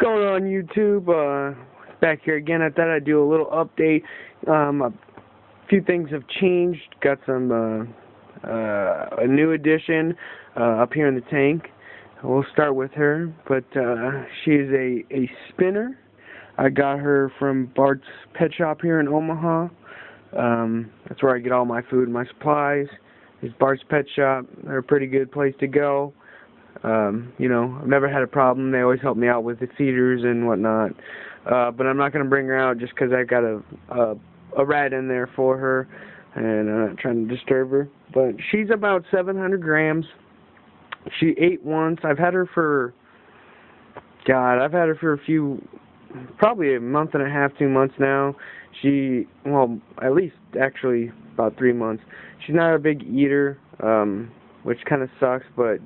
going on, YouTube? Back here again. I thought I'd do a little update. A few things have changed. Got some a new addition up here in the tank. We'll start with her, but she is a spinner. I got her from Bart's Pet Shop here in Omaha. That's where I get all my food and my supplies. It's Bart's Pet Shop. They're a pretty good place to go. You know, I've never had a problem. They always help me out with the feeders and whatnot. But I'm not going to bring her out just because I've got a rat in there for her, and I'm not trying to disturb her. But she's about 700 grams. She ate once. I've had her for, I've had her for probably a month and a half, 2 months now. Well, at least actually about 3 months. She's not a big eater, which kind of sucks, but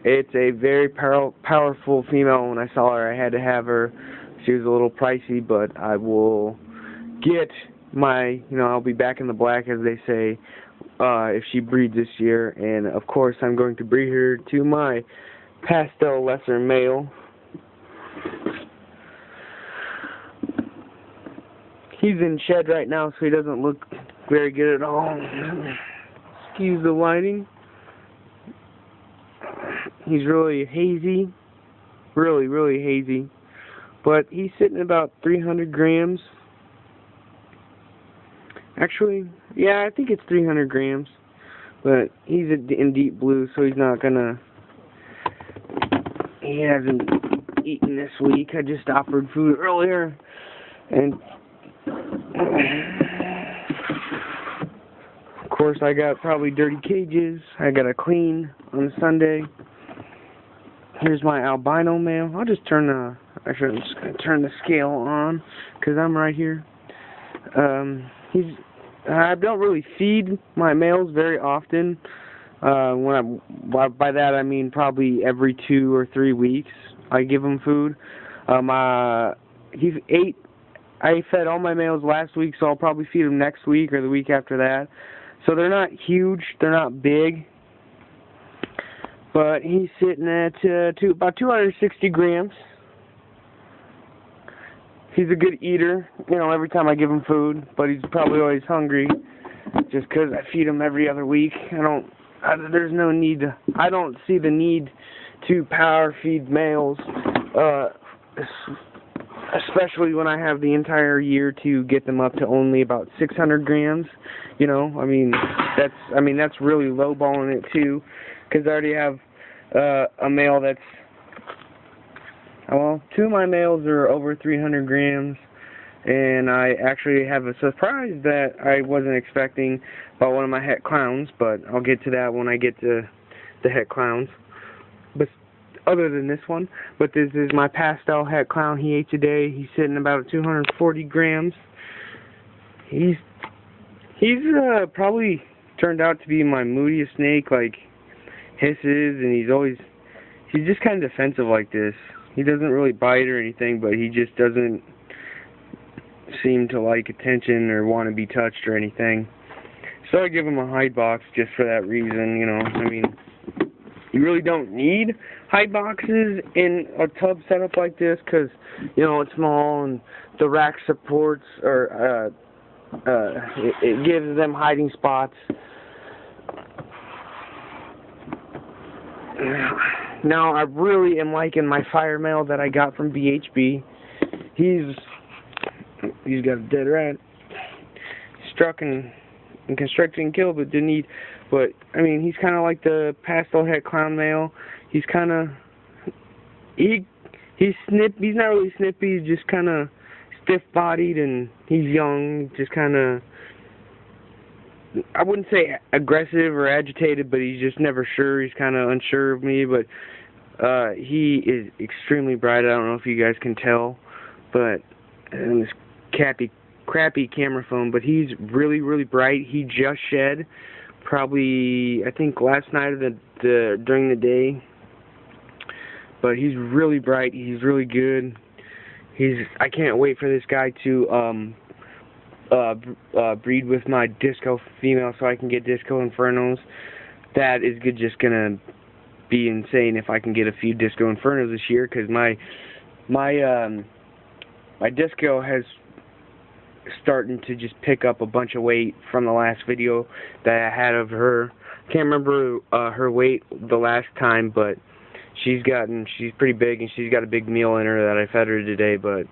it's a very powerful female. When I saw her, I had to have her. She was a little pricey, but I will get my, I'll be back in the black, as they say, if she breeds this year. And, of course, I'm going to breed her to my pastel lesser male. He's in shed right now, so he doesn't look very good at all. Excuse the lighting. He's really hazy. Really, really hazy. But he's sitting about 300 grams. Actually, yeah, I think it's 300 grams. But he's in deep blue, so he's not gonna... He hasn't eaten this week. I just offered food earlier. And... of course, I got probably dirty cages. I gotta clean on Sunday. Here's my albino male. I'll just turn the... Actually, I'm just going to turn the scale on, because I'm right here. I don't really feed my males very often. By that I mean probably every 2 or 3 weeks I give them food. I fed all my males last week, so I'll probably feed them next week or the week after that. So they're not huge, they're not big. But he's sitting at about 260 grams. He's a good eater, every time I give him food, but he's probably always hungry, just because I feed him every other week. There's no need, I don't see the need to power feed males, especially when I have the entire year to get them up to only about 600 grams, that's really lowballing it too, because I already have a male that's, well, 2 of my males are over 300 grams, and I actually have a surprise that I wasn't expecting about one of my het clowns, but I'll get to that when I get to the het clowns. But other than this one, but this is my pastel het clown he ate today. He's sitting about 240 grams. He's probably turned out to be my moodiest snake, like hisses, and he's just kind of defensive like this. He doesn't really bite or anything, but he just doesn't seem to like attention or want to be touched or anything. So I give him a hide box just for that reason, You really don't need hide boxes in a tub setup like this because, it's small and the rack supports, or it gives them hiding spots. Now, I really am liking my fire male that I got from BHB. He's got a dead rat. Struck and constricted and killed, but didn't eat. But, he's kind of like the pastel het clown male. He's kind of... He's not really snippy. He's just kind of stiff-bodied, and he's young. Just kind of... I wouldn't say aggressive or agitated, but he's just never sure. He's kind of unsure of me, but he is extremely bright. I don't know if you guys can tell, but in this crappy camera phone, but he's really, really bright. He just shed probably, I think, last night or during the day, but he's really bright. He's really good. I can't wait for this guy to breed with my disco female so I can get disco infernos. That is just gonna be insane if I can get a few disco infernos this year, because my my disco has starting to just pick up a bunch of weight from the last video that I had of her. Can't remember her weight the last time, but she's pretty big, and she's got a big meal in her that I fed her today, but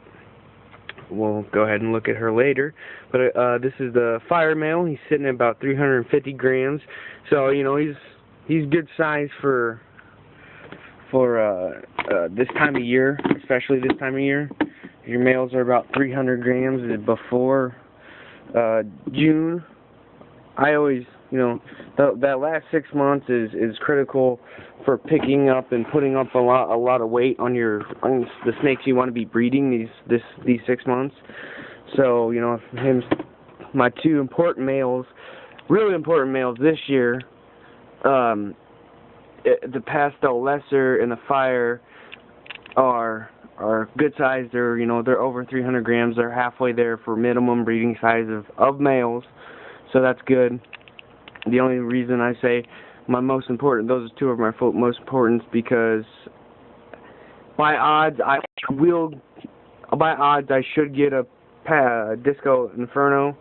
we'll go ahead and look at her later. But this is the fire male. He's sitting at about 350 grams, so you know he's good size for this time of year, especially this time of year. Your males are about 300 grams before June. I always, you know, that last 6 months is critical for picking up and putting up a lot of weight on the snakes you want to be breeding these 6 months. So, you know, my two important males, really important males this year, the pastel lesser and the fire are good size. They're over 300 grams. They're halfway there for minimum breeding size of males, so that's good. The only reason I say my most important, those are two of my most important, because by odds I should get a Disco Inferno,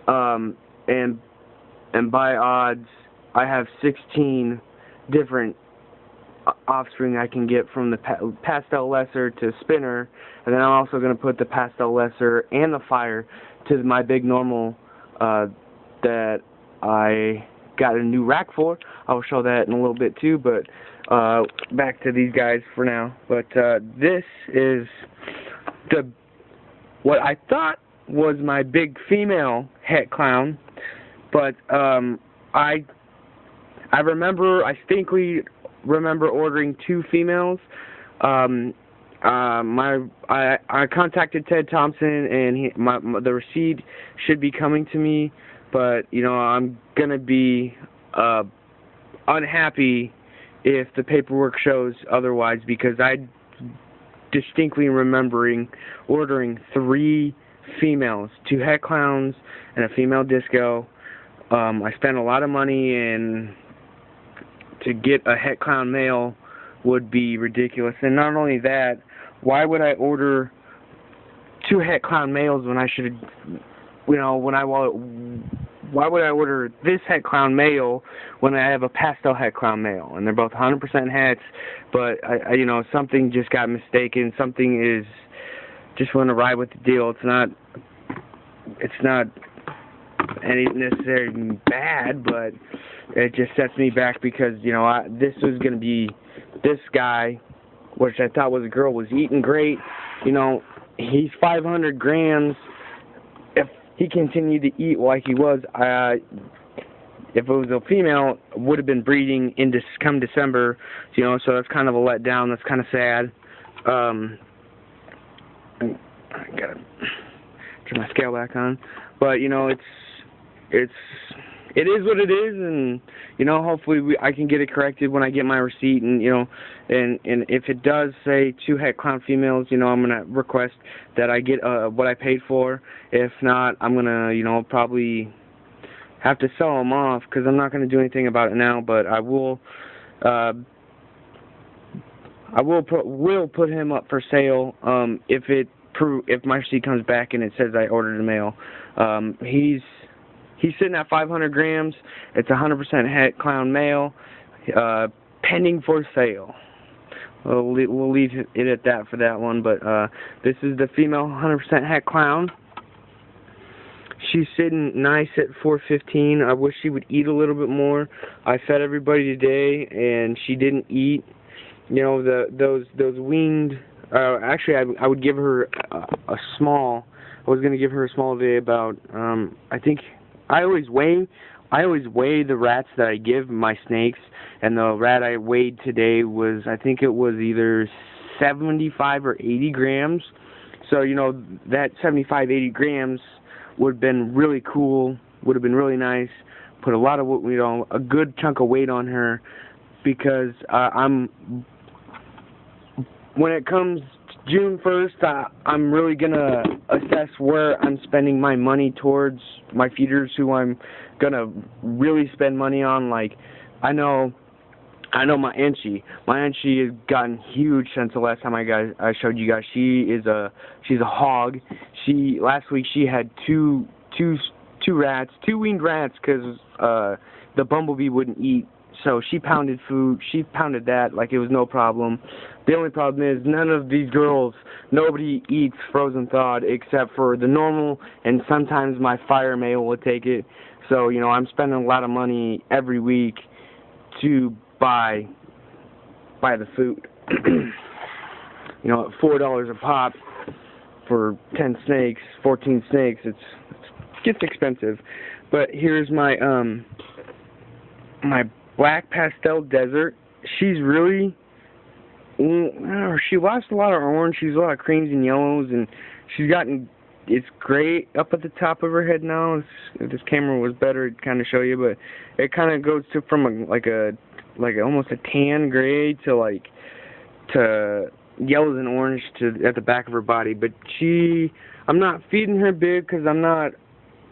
and by odds I have 16 different offspring I can get from the pastel lesser to spinner, and then I'm also going to put the pastel lesser and the fire to my big normal that I got a new rack for. I'll show that in a little bit too, but back to these guys for now. But this is what I thought was my big female het clown, but I distinctly remember ordering 2 females. I contacted Ted Thompson, and the receipt should be coming to me, but you know, I'm gonna be unhappy if the paperwork shows otherwise, because I distinctly remembering ordering 3 females, 2 het clowns and a female disco. I spent a lot of money, and to get a het clown male would be ridiculous. And not only that, why would I order 2 het clown males when I should, why would I order this het clown male when I have a pastel het clown male? And they're both 100% hets, but you know, something just got mistaken. Something is just want to ride with the deal. It's not any necessarily bad, but it just sets me back, because you know, this was going to be this guy, which I thought was a girl, was eating great. You know, he's 500 grams. If he continued to eat like he was, if it was a female, would have been breeding in come December. You know, so that's kind of a letdown. That's kind of sad. I gotta turn my scale back on, but you know, it is what it is, and you know, hopefully I can get it corrected when I get my receipt, and you know, and if it does say 2 het clown females, you know, I'm gonna request that I get what I paid for. If not, I'm gonna, you know, probably have to sell them off, because I'm not gonna do anything about it now, but I will put him up for sale if my receipt comes back and it says I ordered a male. He's sitting at 500 grams. It's 100% het clown male, pending for sale. We'll leave it at that for that one. But this is the female 100% het clown. She's sitting nice at 415. I wish she would eat a little bit more. I fed everybody today, and she didn't eat. You know, those winged. Actually, I would give her a small. I was gonna give her a small today. About I think. I always weigh the rats that I give my snakes, and the rat I weighed today was, I think it was either 75 or 80 grams. So, you know, that 75, 80 grams would have been really cool, would have been really nice, put a lot of, you know, a good chunk of weight on her, because when it comes June 1st, I'm really going to assess where I'm spending my money towards my feeders, who I'm going to really spend money on. Like, I know I know my Enchi has gotten huge since the last time I showed you guys. She's a hog. Last week she had two weaned rats, because the bumblebee wouldn't eat. So she pounded food. She pounded that like it was no problem. The only problem is none of these girls, nobody eats frozen thawed except for the normal, and sometimes my fire male will take it. So, you know, I'm spending a lot of money every week to buy the food. You know, at $4 a pop for 10 snakes, 14 snakes, it gets expensive. But here's my my black pastel desert. She's really, she lost a lot of orange. She's a lot of creams and yellows, and she's gotten, it's gray up at the top of her head now. If this camera was better, it'd kind of show you, but it kind of goes to from almost a tan gray to yellows and orange at the back of her body. But I'm not feeding her big, because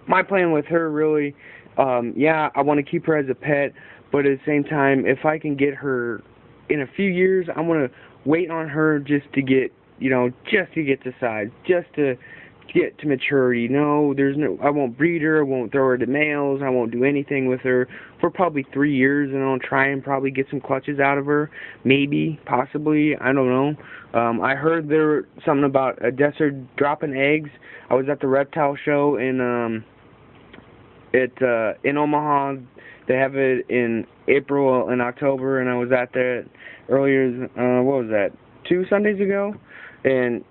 my plan with her really, yeah, I want to keep her as a pet, but at the same time, if I can get her in a few years, I'm going to wait on her just to get, just to get to size, just to get to maturity. I won't breed her, I won't throw her to males, I won't do anything with her for probably 3 years, and I'll try and probably get some clutches out of her, maybe, possibly, I don't know. I heard something about a desert dropping eggs. I was at the reptile show in Omaha. They have it in April and October, and I was at that earlier, what was that, 2 Sundays ago? And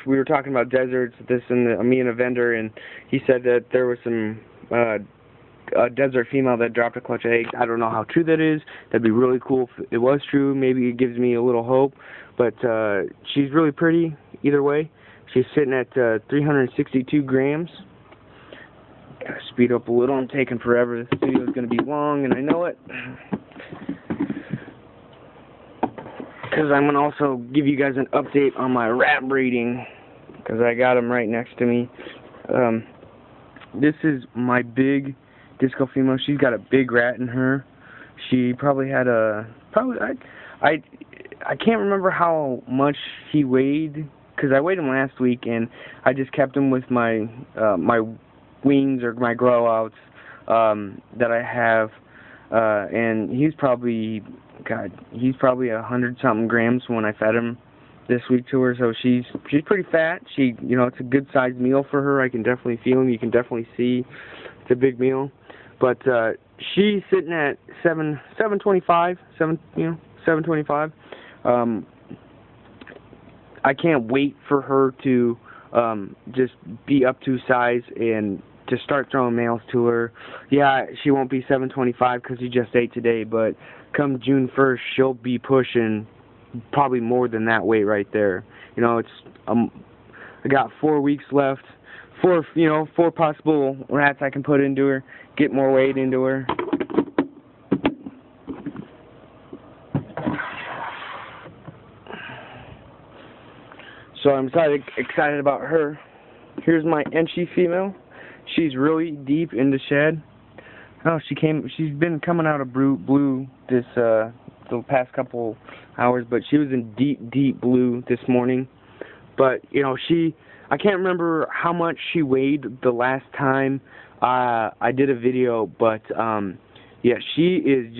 we were talking about deserts, me and a vendor, and he said that there was a desert female that dropped a clutch of eggs. I don't know how true that is. That'd be really cool if it was true. Maybe it gives me a little hope. But she's really pretty either way. She's sitting at 362 grams. Gotta speed up a little. I'm taking forever. This video is going to be long, and I know it. Because I'm going to also give you guys an update on my rat breeding, because I got them right next to me. This is my big disco female. She's got a big rat in her. She probably had I can't remember how much he weighed, because I weighed him last week, and I just kept him with my my wings or my grow outs that I have, and he's probably 100-something grams when I fed him this week to her. So she's pretty fat. It's a good sized meal for her. I can definitely feel him. You can definitely see it's a big meal. But she's sitting at 725. I can't wait for her to just be up to size and to start throwing males to her. Yeah, she won't be 725 because he just ate today, but come June 1st, she'll be pushing probably more than that weight right there. I got 4 weeks left, 4 possible rats I can put into her, get more weight into her. So I'm excited about her. Here's my Enchi female. She's really deep in the shed. Oh, she's been coming out of blue the past couple hours, but she was in deep blue this morning. But I can't remember how much she weighed the last time I did a video, but yeah, she is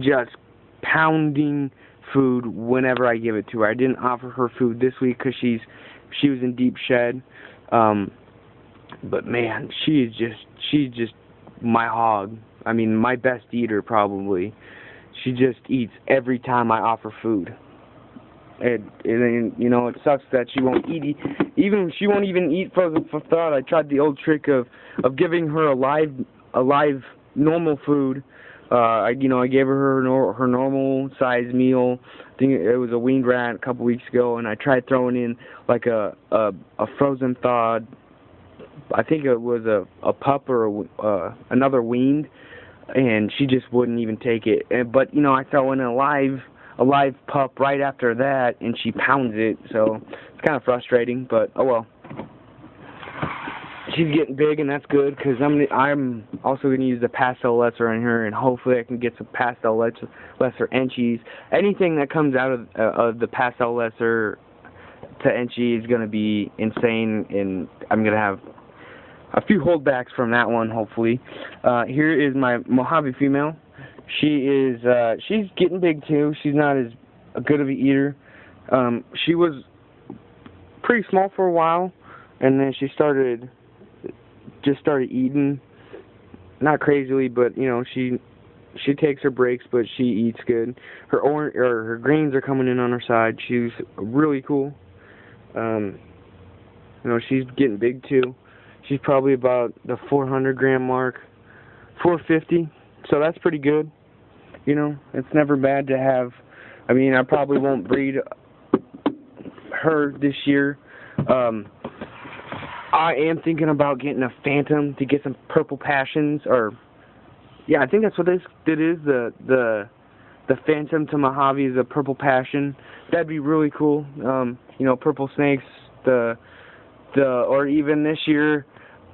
just pounding food whenever I give it to her. I didn't offer her food this week because she was in deep shed. But man, she's just my hog. I mean, my best eater probably. She just eats every time I offer food. And it sucks that she won't eat. She won't even eat frozen thawed. I tried the old trick of giving her a live normal food. I gave her her normal size meal. I think it was a weaned rat a couple weeks ago, and I tried throwing in like a frozen thawed. I think it was a pup or another weaned, and she just wouldn't even take it. But I throw in a live pup right after that, and she pounds it. So it's kind of frustrating, but oh well. she's getting big, and that's good because I'm also gonna use the pastel lesser on her, and hopefully I can get some pastel lesser enchies. Anything that comes out of the pastel lesser to enchie is gonna be insane, and I'm gonna have a few holdbacks from that one, hopefully. Here is my Mojave female. She's getting big too. She's not as good of a eater. She was pretty small for a while, and then she started eating, not crazily, but you know, she takes her breaks, but she eats good. Her greens are coming in on her side. She's really cool. You know, she's getting big too. She's probably about the 400 gram mark, 450. So that's pretty good. You know, it's never bad to have. I mean, I probably won't breed her this year. I am thinking about getting a phantom to get some purple passions, or yeah, I think that's what it is. The phantom to Mojave is a purple passion. That'd be really cool. You know, purple snakes. Or even this year,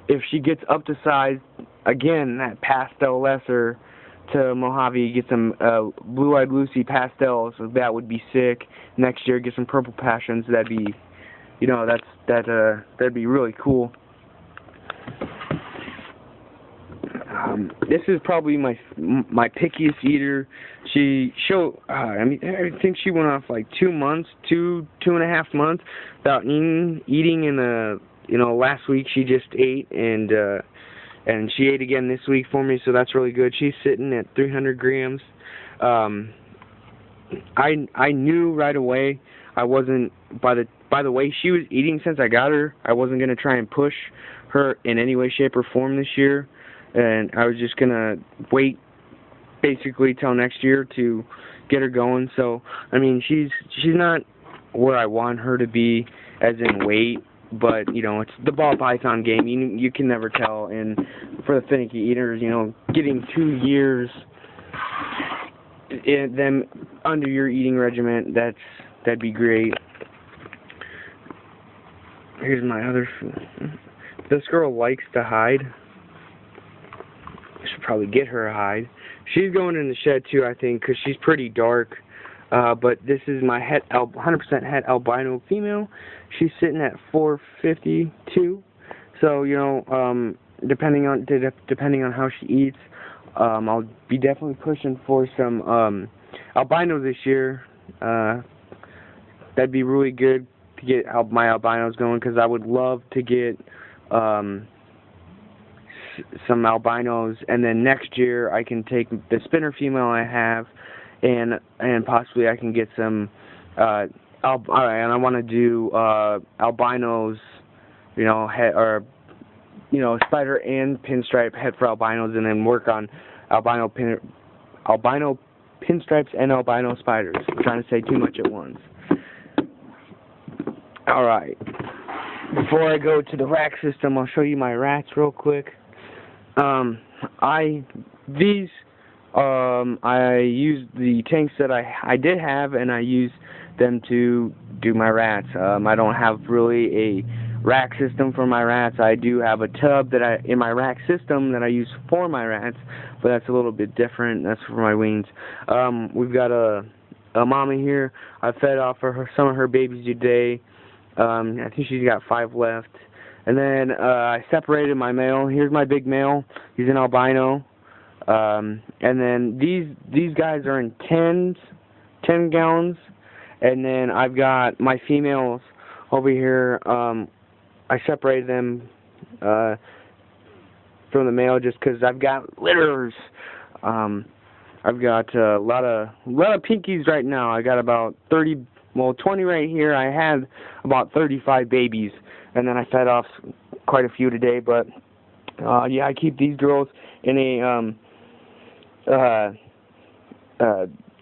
if she gets up to size, again, that pastel lesser to Mojave, get some Blue-Eyed Lucy pastels. So that would be sick. Next year, get some purple passions. That'd be, you know, that'd be really cool. This is probably my pickiest eater. I mean, I think she went off like 2 months, two and a half months without eating. You know, last week she just ate, and she ate again this week for me, so that's really good. She's sitting at 300 grams. I knew right away I wasn't, by the way she was eating since I got her, I wasn't going to try and push her in any way, shape, or form this year, and I was just going to wait basically till next year to get her going. So, I mean, she's not where I want her to be as in weight, but, you know, it's the ball python game. You can never tell, and for the finicky eaters, you know, getting 2 years in them under your eating regimen, that'd be great. Here's my other food. This girl likes to hide. I should probably get her a hide. She's going in the shed too, I think, because she's pretty dark. But this is my 100% het albino female. She's sitting at 452. So, you know, depending on how she eats, I'll be definitely pushing for some albino this year. That'd be really good to get my albinos going, because I would love to get some albinos, and then next year I can take the spinner female I have, and possibly I can get some and I want to do albinos, you know, spider and pinstripe head for albinos, and then work on albino pinstripes and albino spiders. I'm trying to say too much at once. Alright, before I go to the rack system, I'll show you my rats real quick. I used the tanks that I did have, and I used them to do my rats. I don't have really a rack system for my rats. I do have a tub in my rack system that I use for my rats, but that's a little bit different. That's for my wings. We've got a mama here. I fed off some of her babies today. I think she's got 5 left. And then I separated my male. Here's my big male. He's an albino. And then these guys are in 10 gallons. And then I've got my females over here. I separated them from the male just because I've got litters. I've got a lot of pinkies right now. I got about 20 right here. I had about 35 babies, and then I fed off quite a few today. But yeah, I keep these girls in a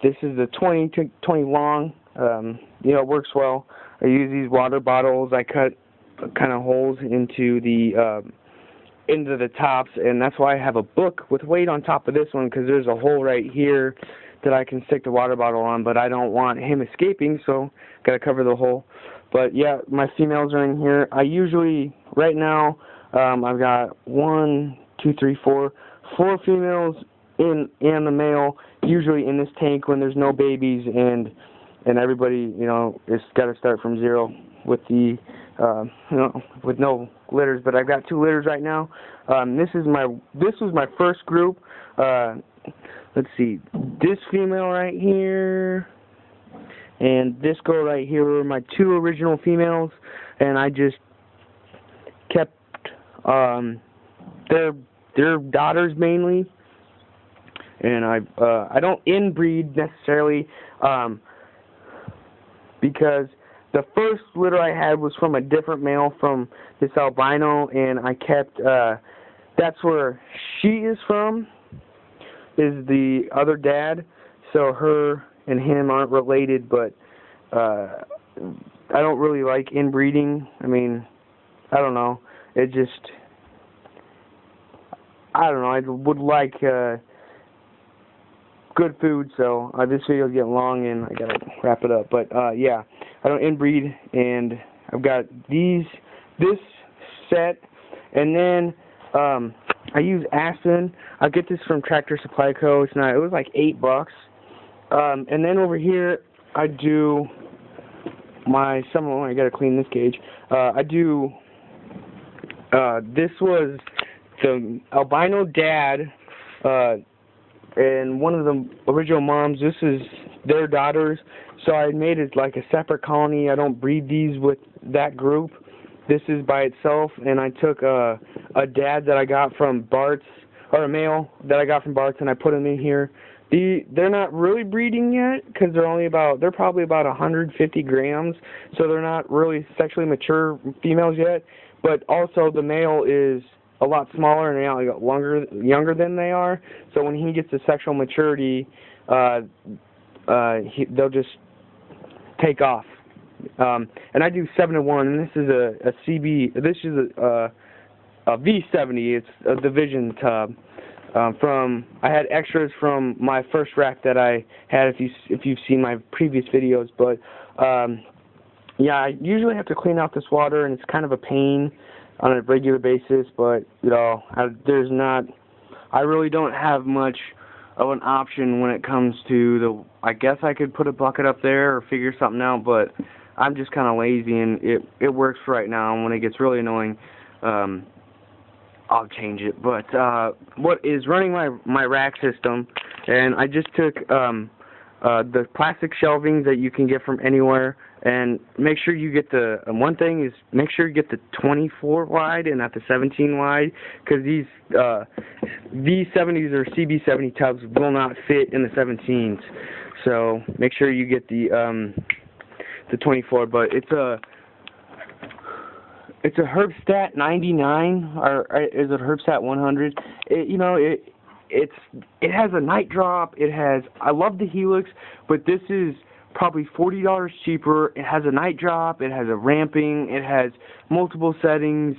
this is the 20 long. You know, it works well. I use these water bottles. I cut kind of holes into the tops, and that's why I have a book with weight on top of this one, because there's a hole right here that I can stick the water bottle on, but I don't want him escaping, so gotta cover the hole. But yeah, my females are in here. I usually, right now, I've got 4 females and the male usually in this tank when there's no babies, and everybody, is got to start from zero with the with no litters. But I've got 2 litters right now. This was my first group. Let's see, this female right here and this girl right here were my 2 original females, and I just kept their daughters mainly, and I don't inbreed necessarily, because the first litter I had was from a different male from this albino, and I kept that's where she is from, is the other dad, so her and him aren't related, but I don't really like inbreeding. I mean, I don't know, it just, I don't know, I would like good food, so this video is getting long and I gotta wrap it up, but yeah, I don't inbreed, and I've got this set, and then I use Aspen. I get this from Tractor Supply Co. It was like $8. And then over here I do I gotta clean this cage. I do this was the albino dad and one of the original moms. This is their daughters, so I made it like a separate colony. I don't breed these with that group. This is by itself, and I took a dad that I got from Bart's, or a male that I got from Bart's, and I put him in here. They're not really breeding yet, because they're probably about 150 grams, so they're not really sexually mature females yet. But also the male is a lot smaller and younger than they are, so when he gets to sexual maturity, they'll just take off. And I do 7 to 1, and this is a CB. This is a V70. It's a division tub. I had extras from my first rack that I had. If you've seen my previous videos, but yeah, I usually have to clean out this water, and it's kind of a pain on a regular basis. But I really don't have much of an option when it comes to I guess I could put a bucket up there or figure something out, but I'm just kind of lazy, and it works for right now. And when it gets really annoying, I'll change it. But what is running my rack system, and I just took the plastic shelving that you can get from anywhere, and make sure you get one thing is make sure you get the 24 wide and not the 17 wide, because these V70s or CB70 tubs will not fit in the 17s. So make sure you get the 24, but it's a Herbstat 99, or is it Herbstat 100? It has a night drop. I love the Helix, but this is probably $40 cheaper. It has a night drop. It has a ramping. It has multiple settings,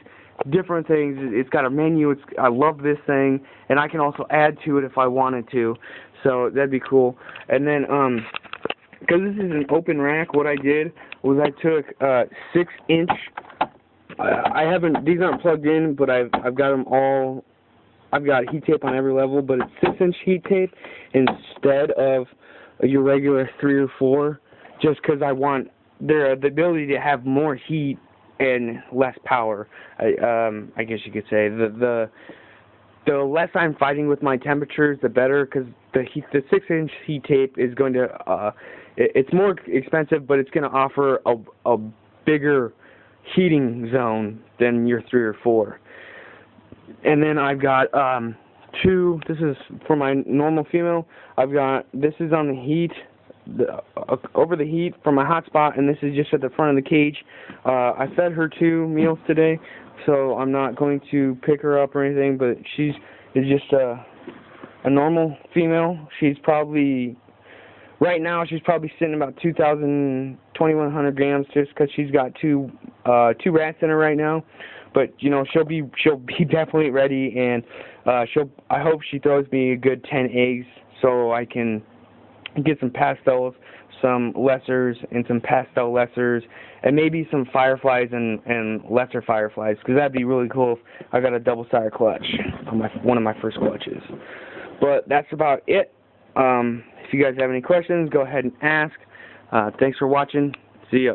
different things. It's got a menu. I love this thing, and I can also add to it if I wanted to. So that'd be cool. And then because this is an open rack, what I did was I took 6-inch. These aren't plugged in, but I've got them all. I've got heat tape on every level, but it's 6-inch heat tape instead of your regular 3 or 4, just because I want the ability to have more heat and less power. I guess you could say the less I'm fighting with my temperatures, the better, because the 6-inch heat tape is going to it's more expensive, but it's going to offer a bigger heating zone than your 3 or 4. And then I've got 2. This is for my normal female. This is on the heat, over the heat from my hotspot, and this is just at the front of the cage. I fed her 2 meals today, so I'm not going to pick her up or anything, but she's just a normal female. Right now she's probably sitting about 2,100 grams, just because she's got 2 rats in her right now. But she'll be definitely ready, and I hope she throws me a good 10 eggs so I can get some pastels, some lessers and some pastel lessers, and maybe some fireflies and lesser fireflies, because that'd be really cool if I got a double-sided clutch on one of my first clutches. But that's about it. If you guys have any questions, go ahead and ask. Thanks for watching. See ya.